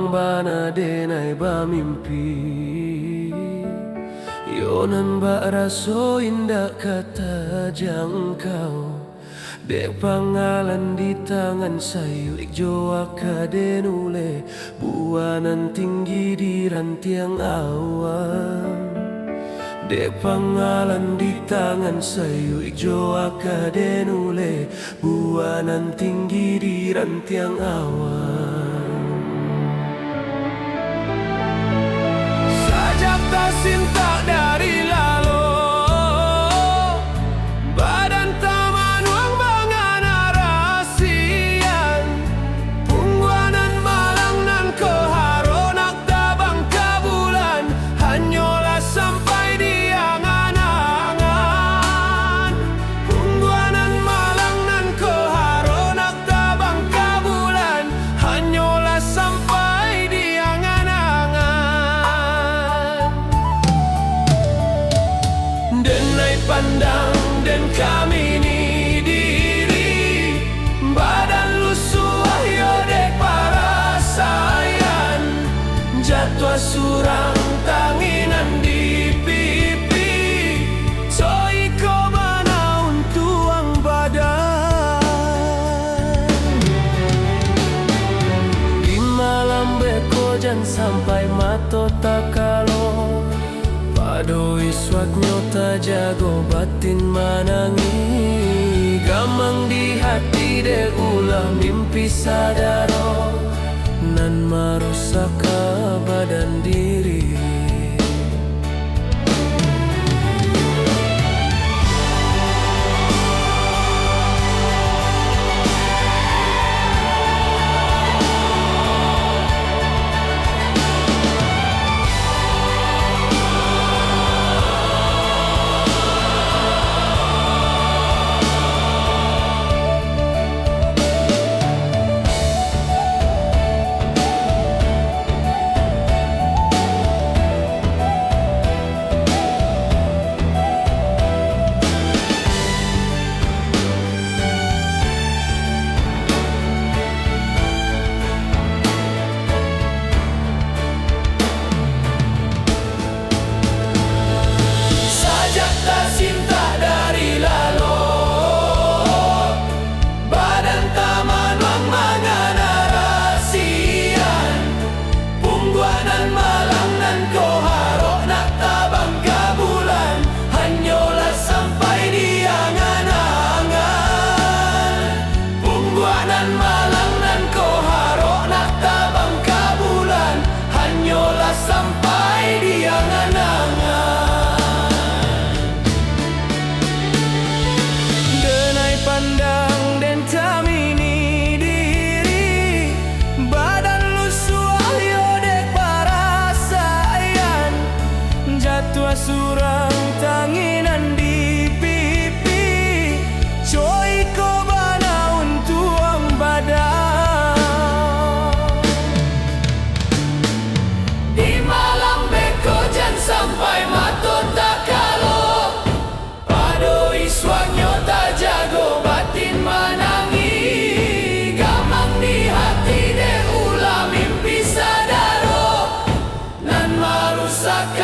Mamang bana denai bamimpi Yonan bak raso indah kata jangkau Dek pangalan di tangan sayu ikjo akadenule Buanan tinggi di rantiang awan Dek pangalan di tangan sayu ikjo akadenule Buanan tinggi di rantiang awan Sajak tak sinta dari lalu Badan taman wang bangan arasian Pungguanan malang nan keharonak tabang kabulan Hanyola sampai di angan-angan Pungguanan malang nan keharonak tabang kabulan Hanyola sampai di angan-angan Denai pandang dan kami ni diri Badan lu suahyo dek para sayan Jatuh surang tanginan di pipi Soi ko manaun tuang badan Di malam beko jan sampai mato takalo Padoi swatnyo ta jago batin manangi Gamang di hati de ulah mimpi sadaro Nan marusak badan diri Sampai di angan-angan Denai pandang dan tamini diri Badan lu suahyo dek para sayan Jatuh surang tanginan di pipi Coy ko banaun tuang badan Sampai mato tak kalau Padoi swagyo tak jago batin manangi Gamang di hati de ulah mimpi sadaro Nan marusak